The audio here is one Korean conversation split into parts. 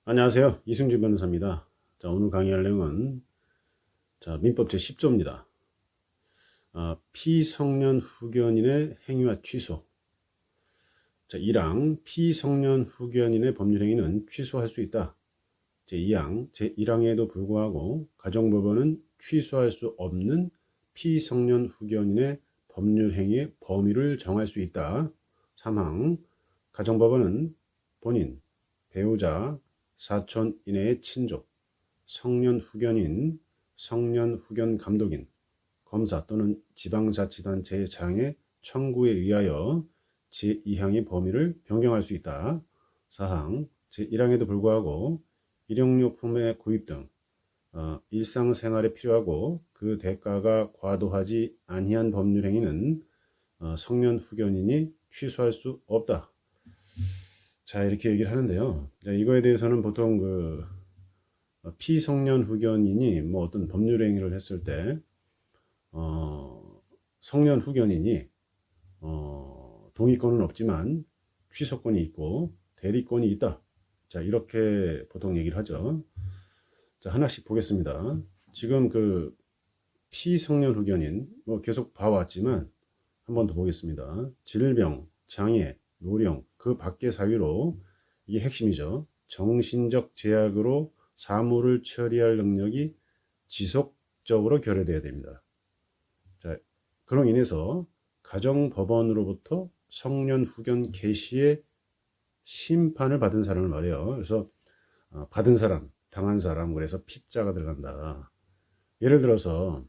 안녕하세요. 이승준 변호사입니다. 자, 오늘 강의할 내용은 민법 제10조입니다. 피성년 후견인의 행위와 취소. 자, 1항 피성년 후견인의 법률행위는 취소할 수 있다. 제2항 제1항에도 불구하고 가정법원은 취소할 수 없는 피성년 후견인의 법률행위의 범위를 정할 수 있다. 3항 가정법원은 본인, 배우자, 사촌 이내의 친족, 성년 후견인, 성년 후견 감독인, 검사 또는 지방자치단체의 장애 청구에 의하여 제2항의 범위를 변경할 수 있다. 4항 제1항에도 불구하고 일용료품의 구입 등 일상생활에 필요하고 그 대가가 과도하지 아니한 법률행위는 성년 후견인이 취소할 수 없다. 자, 이렇게 얘기를 하는데요. 자, 이거에 대해서는 보통 피성년 후견인이 뭐 어떤 법률 행위를 했을 때 성년 후견인이 동의권은 없지만 취소권이 있고 대리권이 있다. 자, 이렇게 보통 얘기를 하죠. 자, 하나씩 보겠습니다. 지금 피성년 후견인 뭐 계속 봐왔지만 한 번 더 보겠습니다. 질병, 장애, 노령, 그 밖의 사유로 이게 핵심이죠. 정신적 제약으로 사무를 처리할 능력이 지속적으로 결여돼야 됩니다. 자, 그로 인해서 가정법원으로부터 성년 후견 개시의 심판을 받은 사람을 말해요. 그래서 받은 사람, 당한 사람, 그래서 피자가 들어간다. 예를 들어서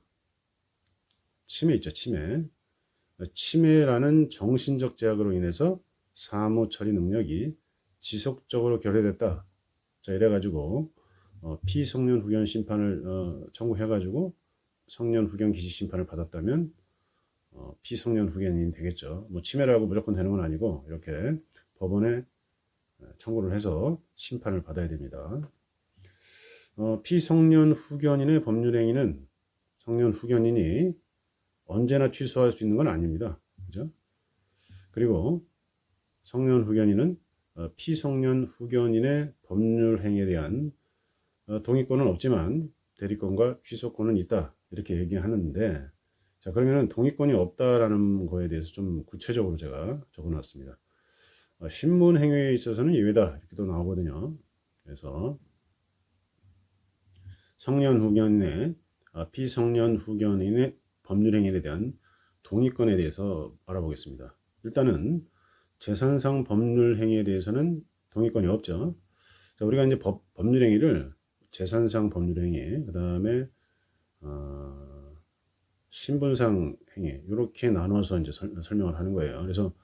치매 있죠, 치매. 치매라는 정신적 제약으로 인해서 사무 처리 능력이 지속적으로 결여됐다. 자, 이래가지고 피성년 후견 심판을 청구해가지고 성년 후견 기시 심판을 받았다면 피성년 후견인 되겠죠. 뭐 치매라고 무조건 되는 건 아니고 이렇게 법원에 청구를 해서 심판을 받아야 됩니다. 피성년 후견인의 법률행위는 성년 후견인이 언제나 취소할 수 있는 건 아닙니다. 그죠? 그리고 성년 후견인은 피성년 후견인의 법률행위에 대한 동의권은 없지만 대리권과 취소권은 있다. 이렇게 얘기하는데, 자, 그러면은 동의권이 없다라는 거에 대해서 좀 구체적으로 제가 적어 놨습니다. 신문 행위에 있어서는 예외다. 이렇게도 나오거든요. 그래서 성년 후견인의 피성년 후견인의 법률행위에 대한 동의권에 대해서 알아보겠습니다. 일단은 재산상 법률행위에 대해서는 동의권이 없죠. 자, 우리가 이제 법률행위를 재산상 법률행위, 그 다음에 신분상 행위 이렇게 나눠서 이제 설명을 하는 거예요. 그래서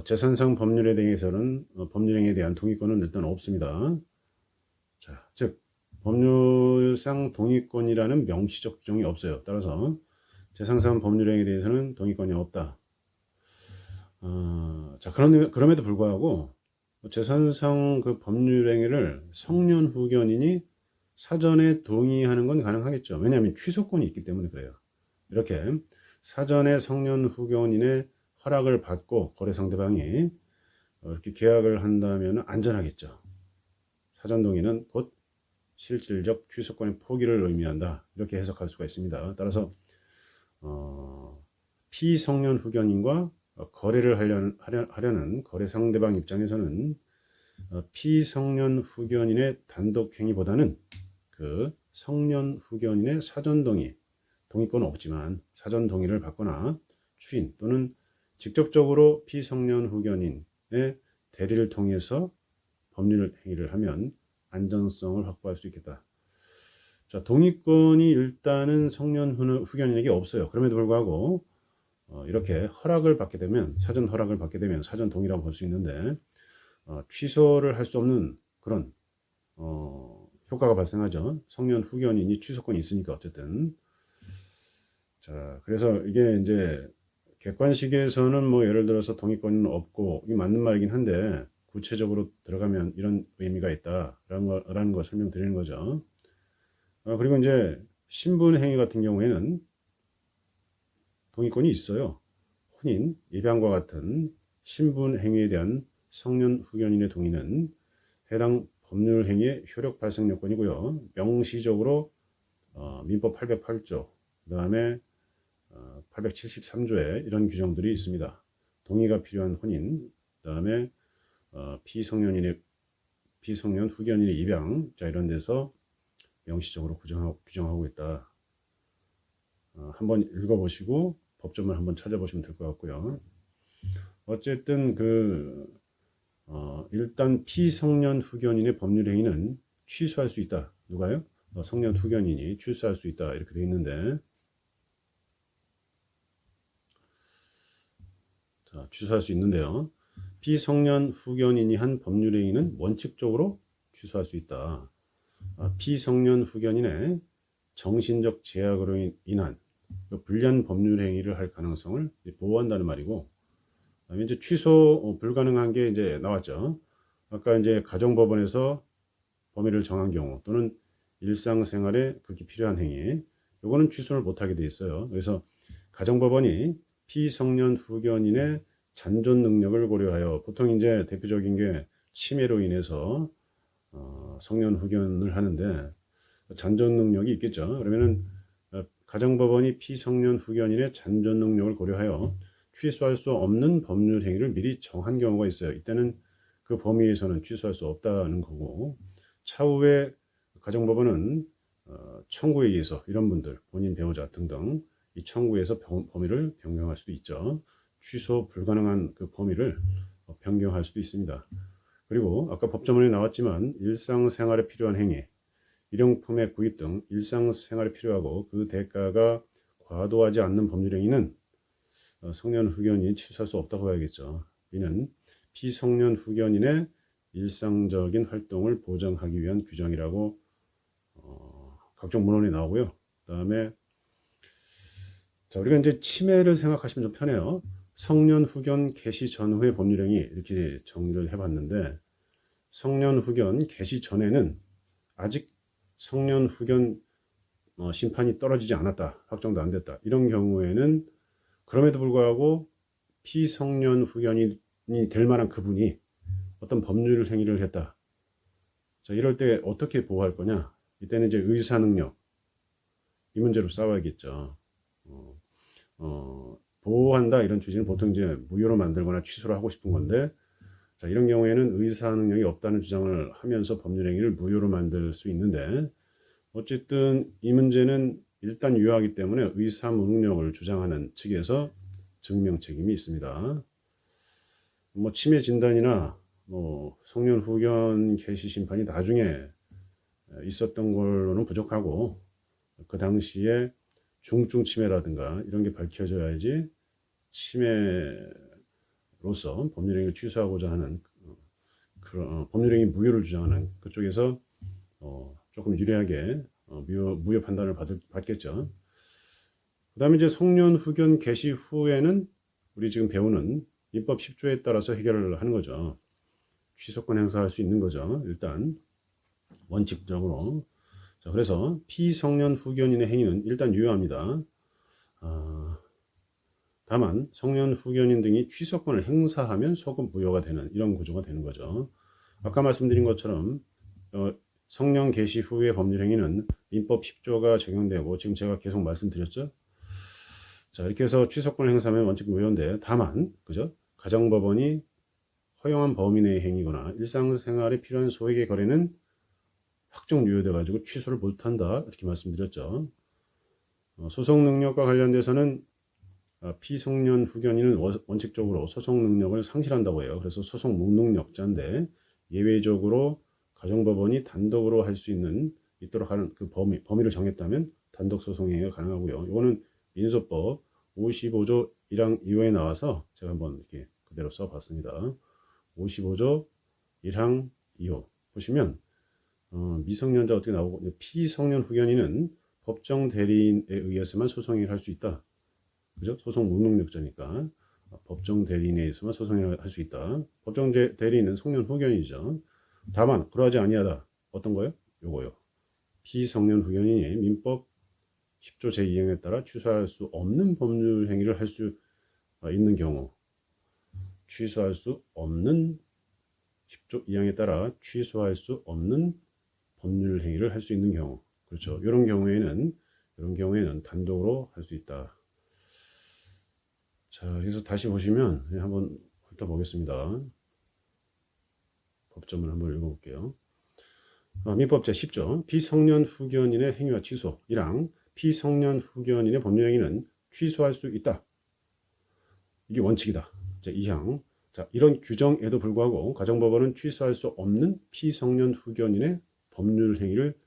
재산상 법률에 대해서는 법률행위에 대한 동의권은 일단 없습니다. 자, 즉 법률상 동의권이라는 명시적 규정이 없어요. 따라서 재산상 법률행위에 대해서는 동의권이 없다. 자, 그럼에도 불구하고 재산상 그 법률행위를 성년 후견인이 사전에 동의하는 건 가능하겠죠. 왜냐하면 취소권이 있기 때문에 그래요. 이렇게 사전에 성년 후견인의 허락을 받고 거래 상대방이 이렇게 계약을 한다면 안전하겠죠. 사전 동의는 곧 실질적 취소권의 포기를 의미한다. 이렇게 해석할 수가 있습니다. 따라서 피성년 후견인과 거래를 하려는 거래 상대방 입장에서는 피성년 후견인의 단독 행위보다는 그 성년 후견인의 사전 동의, 동의권은 없지만 사전 동의를 받거나 추인 또는 직접적으로 피성년 후견인의 대리를 통해서 법률 행위를 하면 안전성을 확보할 수 있겠다. 자, 동의권이 일단은 성년 후견인에게 없어요. 그럼에도 불구하고 이렇게 허락을 받게 되면, 사전 허락을 받게 되면 사전 동의라고 볼 수 있는데 취소를 할 수 없는 그런 효과가 발생하죠. 성년 후견인이 취소권이 있으니까 어쨌든. 자, 그래서 이게 이제 객관식에서는 뭐 예를 들어서 동의권은 없고 이게 맞는 말이긴 한데 구체적으로 들어가면 이런 의미가 있다라는 거 설명드리는 거죠. 그리고 이제 신분행위 같은 경우에는 동의권이 있어요. 혼인, 입양과 같은 신분행위에 대한 성년 후견인의 동의는 해당 법률 행위의 효력 발생 요건이고요. 명시적으로 민법 808조, 그 다음에 873조에 이런 규정들이 있습니다. 동의가 필요한 혼인, 그 다음에 피성년 후견인의 입양, 자 이런 데서 명시적으로 규정하고 있다. 한번 읽어보시고 법조문 한번 찾아보시면 될 것 같고요. 어쨌든 일단 피성년 후견인의 법률 행위는 취소할 수 있다. 누가요? 성년 후견인이 취소할 수 있다. 이렇게 되어 있는데, 자, 취소할 수 있는데요. 피성년 후견인이 한 법률 행위는 원칙적으로 취소할 수 있다. 피성년 후견인의 정신적 제약으로 인한 불리한 법률 행위를 할 가능성을 보호한다는 말이고, 이제 취소 불가능한 게 이제 나왔죠. 아까 이제 가정법원에서 범위를 정한 경우 또는 일상생활에 그렇게 필요한 행위, 요거는 취소를 못하게 돼 있어요. 그래서 가정법원이 피성년 후견인의 잔존 능력을 고려하여, 보통 이제 대표적인 게 치매로 인해서 성년 후견을 하는데 잔존 능력이 있겠죠. 그러면은 가정법원이 피성년 후견인의 잔존 능력을 고려하여 취소할 수 없는 법률 행위를 미리 정한 경우가 있어요. 이때는 그 범위에서는 취소할 수 없다는 거고, 차후에 가정법원은 청구에 의해서 이런 분들, 본인 배우자 등등 이 청구에서 범위를 변경할 수도 있죠. 취소 불가능한 그 범위를 변경할 수도 있습니다. 그리고 아까 법조문에 나왔지만 일상생활에 필요한 행위, 일용품의 구입 등 일상생활에 필요하고 그 대가가 과도하지 않는 법률 행위는 성년 후견인이 취소할 수 없다고 봐야겠죠. 이는 피성년 후견인의 일상적인 활동을 보장하기 위한 규정이라고 각종 문헌에 나오고요. 그 다음에 자, 우리가 이제 치매를 생각하시면 좀 편해요. 성년 후견 개시 전후의 법률행위 이렇게 정리를 해봤는데, 성년 후견 개시 전에는 아직 성년 후견 심판이 떨어지지 않았다, 확정도 안 됐다, 이런 경우에는 그럼에도 불구하고 피성년 후견이 될 만한 그분이 어떤 법률 행위를 했다. 자, 이럴 때 어떻게 보호할 거냐? 이때는 이제 의사 능력, 이 문제로 싸워야겠죠. 보호한다 이런 취지는 보통 이제 무효로 만들거나 취소를 하고 싶은 건데, 자, 이런 경우에는 의사 능력이 없다는 주장을 하면서 법률 행위를 무효로 만들 수 있는데, 어쨌든 이 문제는 일단 유효하기 때문에 의사 무능력을 주장하는 측에서 증명 책임이 있습니다. 뭐 치매 진단이나 뭐 성년 후견 개시 심판이 나중에 있었던 걸로는 부족하고, 그 당시에 중증 치매라든가 이런 게 밝혀져야지 치매로서 법률행위를 취소하고자 하는 그런 법률행위 무효를 주장하는 그쪽에서 조금 유리하게 무효 판단을 받겠죠. 그 다음에 이제 성년 후견 개시 후에는 우리 지금 배우는 민법 10조에 따라서 해결을 하는 거죠. 취소권 행사할 수 있는 거죠. 일단 원칙적으로. 자, 그래서 피성년 후견인의 행위는 일단 유효합니다. 다만 성년 후견인 등이 취소권을 행사하면 소급 무효가 되는 이런 구조가 되는 거죠. 아까 말씀드린 것처럼 성년 개시 후의 법률 행위는 민법 10조가 적용되고, 지금 제가 계속 말씀드렸죠. 자, 이렇게 해서 취소권을 행사하면 원칙 무효인데, 다만 그죠? 가정법원이 허용한 범위 내의 행위거나 일상생활에 필요한 소액의 거래는 확정 유효돼 가지고 취소를 못한다, 이렇게 말씀드렸죠. 소송 능력과 관련돼서는 피성년 후견인은 원칙적으로 소송 능력을 상실한다고 해요. 그래서 소송 무능력자인데 예외적으로 가정법원이 단독으로 할 수 있도록 하는 그 범위를 정했다면 단독 소송 행위가 가능하고요. 이거는 민소법 55조 1항 2호에 나와서 제가 한번 이렇게 그대로 써봤습니다. 55조 1항 2호 보시면 미성년자 어떻게 나오고, 피성년 후견인은 법정 대리인에 의해서만 소송행위를 할 수 있다. 그죠? 소송 무능력자니까 법정 대리인에 의해서만 소송행위를 할 수 있다. 법정 대리인은 성년 후견이죠. 다만 그러하지 아니하다. 어떤 거요? 요거요. 피성년 후견인이 민법 10조 제2항에 따라 취소할 수 없는 법률 행위를 할 수 있는 경우, 취소할 수 없는 10조 2항에 따라 취소할 수 없는 법률 행위를 할 수 있는 경우. 그렇죠. 이런 경우에는 단독으로 할 수 있다. 자, 여기서 다시 보시면 한번 훑어보겠습니다. 법점을 한번 읽어볼게요. 민법 제10조 비성년 후견인의 행위와 취소 1항 피성년 후견인의 법률행위는 취소할 수 있다. 이게 원칙이다. 제2항 자, 이런 규정에도 불구하고 가정법원은 취소할 수 없는 피성년 후견인의 법률행위를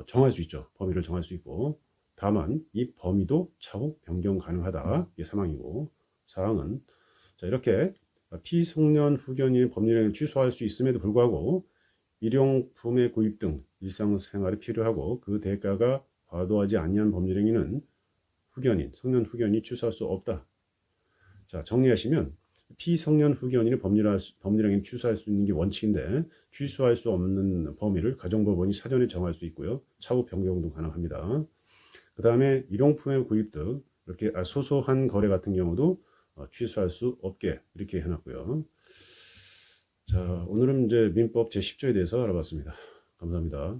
정할 수 있죠. 범위를 정할 수 있고 다만 이 범위도 차후 변경 가능하다. 이게 3항이고 4항은 자, 이렇게 피성년 후견인의 법률행위를 취소할 수 있음에도 불구하고 일용품의 구입 등 일상생활에 필요하고 그 대가가 과도하지 아니한 법률행위는 성년 후견이 취소할 수 없다. 자, 정리하시면 피성년 후견인의 법률행위를 취소할 수 있는 게 원칙인데 취소할 수 없는 범위를 가정법원이 사전에 정할 수 있고요. 차후 변경도 가능합니다. 그 다음에 일용품의 구입 등 이렇게 소소한 거래 같은 경우도 취소할 수 없게 이렇게 해놨고요. 자, 오늘은 이제 민법 제10조에 대해서 알아봤습니다. 감사합니다.